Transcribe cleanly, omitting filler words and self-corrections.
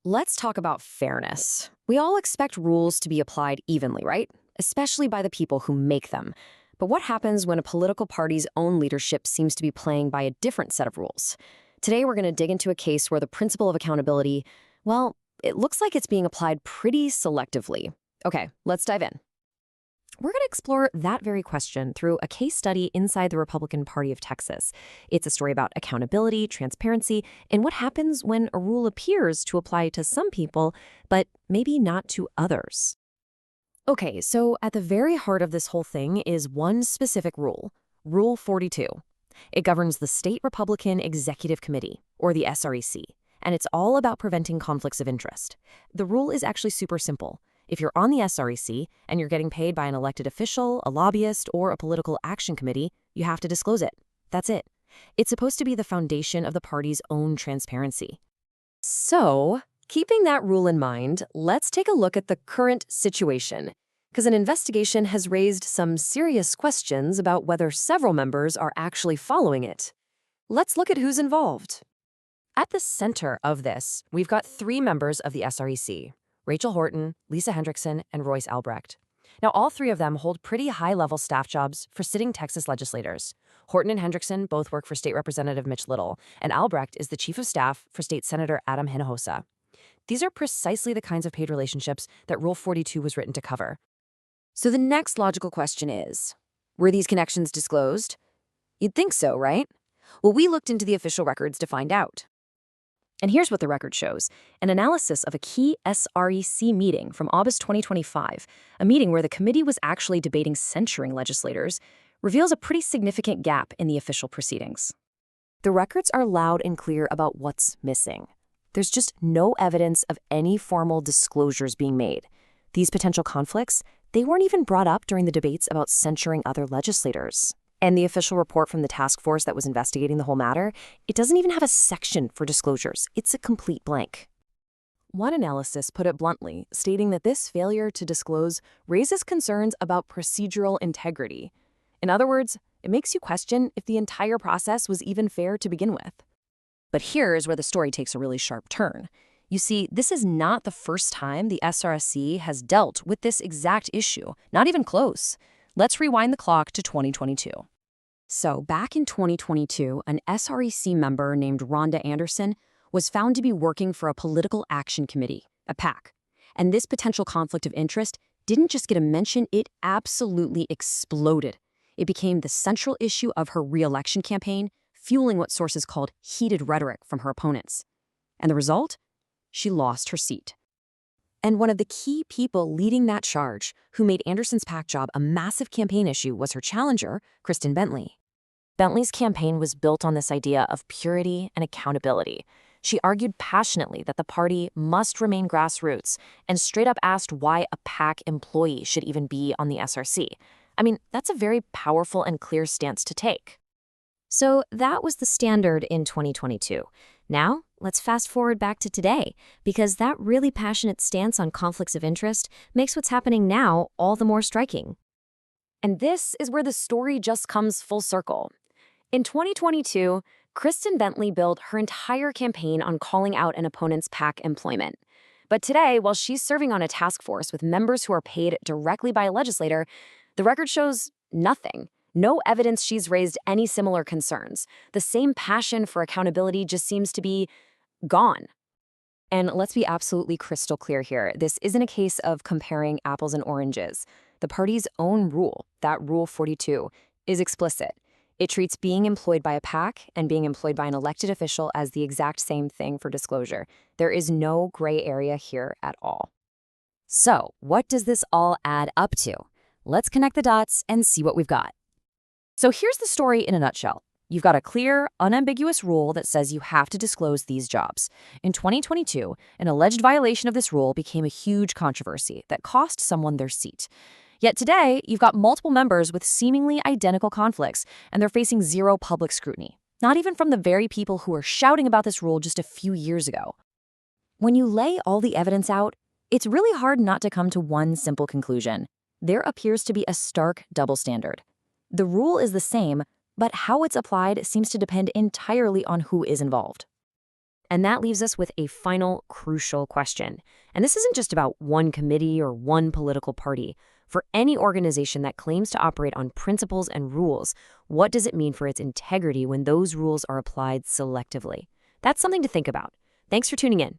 Let's talk about fairness. We all expect rules to be applied evenly, right? Especially by the people who make them. But what happens when a political party's own leadership seems to be playing by a different set of rules? Today, we're going to dig into a case where the principle of accountability, well, it looks like it's being applied pretty selectively. Okay, let's dive in. We're going to explore that very question through a case study inside the Republican Party of Texas. It's a story about accountability, transparency, and what happens when a rule appears to apply to some people, but maybe not to others. Okay, so at the very heart of this whole thing is one specific rule, Rule 42. It governs the State Republican Executive Committee, or the SREC, and it's all about preventing conflicts of interest. The rule is actually super simple. If you're on the SREC and you're getting paid by an elected official, a lobbyist, or a political action committee, you have to disclose it. That's it. It's supposed to be the foundation of the party's own transparency. So, keeping that rule in mind, let's take a look at the current situation, because an investigation has raised some serious questions about whether several members are actually following it. Let's look at who's involved. At the center of this, we've got three members of the SREC. Rachel Horton, Lisa Hendrickson, and Royce Albrecht. Now, all three of them hold pretty high-level staff jobs for sitting Texas legislators. Horton and Hendrickson both work for State Representative Mitch Little, and Albrecht is the chief of staff for State Senator Adam Hinojosa. These are precisely the kinds of paid relationships that Rule 42 was written to cover. So the next logical question is, were these connections disclosed? You'd think so, right? Well, we looked into the official records to find out. And here's what the record shows. An analysis of a key SREC meeting from August 2025, a meeting where the committee was actually debating censuring legislators, reveals a pretty significant gap in the official proceedings. The records are loud and clear about what's missing. There's just no evidence of any formal disclosures being made. These potential conflicts, they weren't even brought up during the debates about censuring other legislators. And the official report from the task force that was investigating the whole matter, it doesn't even have a section for disclosures. It's a complete blank. One analysis put it bluntly, stating that this failure to disclose raises concerns about procedural integrity. In other words, it makes you question if the entire process was even fair to begin with. But here's where the story takes a really sharp turn. You see, this is not the first time the SRSC has dealt with this exact issue, not even close. Let's rewind the clock to 2022. So, back in 2022, an SREC member named Rhonda Anderson was found to be working for a political action committee, a PAC. And this potential conflict of interest didn't just get a mention, it absolutely exploded. It became the central issue of her re-election campaign, fueling what sources called heated rhetoric from her opponents. And the result? She lost her seat. And one of the key people leading that charge, who made Anderson's PAC job a massive campaign issue, was her challenger, Kristen Bentley. Bentley's campaign was built on this idea of purity and accountability. She argued passionately that the party must remain grassroots and straight up asked why a PAC employee should even be on the SRC. I mean, that's a very powerful and clear stance to take. So that was the standard in 2022. Now, let's fast forward back to today, because that really passionate stance on conflicts of interest makes what's happening now all the more striking. And this is where the story just comes full circle. In 2022, Kristen Bentley built her entire campaign on calling out an opponent's PAC employment. But today, while she's serving on a task force with members who are paid directly by a legislator, the record shows nothing. No evidence she's raised any similar concerns. The same passion for accountability just seems to be gone. And let's be absolutely crystal clear here. This isn't a case of comparing apples and oranges. The party's own rule, that Rule 42, is explicit. It treats being employed by a PAC and being employed by an elected official as the exact same thing for disclosure. There is no gray area here at all. So, what does this all add up to? Let's connect the dots and see what we've got. So here's the story in a nutshell. You've got a clear, unambiguous rule that says you have to disclose these jobs. In 2022, an alleged violation of this rule became a huge controversy that cost someone their seat. Yet today, you've got multiple members with seemingly identical conflicts, and they're facing zero public scrutiny, not even from the very people who were shouting about this rule just a few years ago. When you lay all the evidence out, it's really hard not to come to one simple conclusion. There appears to be a stark double standard. The rule is the same, but how it's applied seems to depend entirely on who is involved. And that leaves us with a final crucial question. And this isn't just about one committee or one political party. For any organization that claims to operate on principles and rules, what does it mean for its integrity when those rules are applied selectively? That's something to think about. Thanks for tuning in.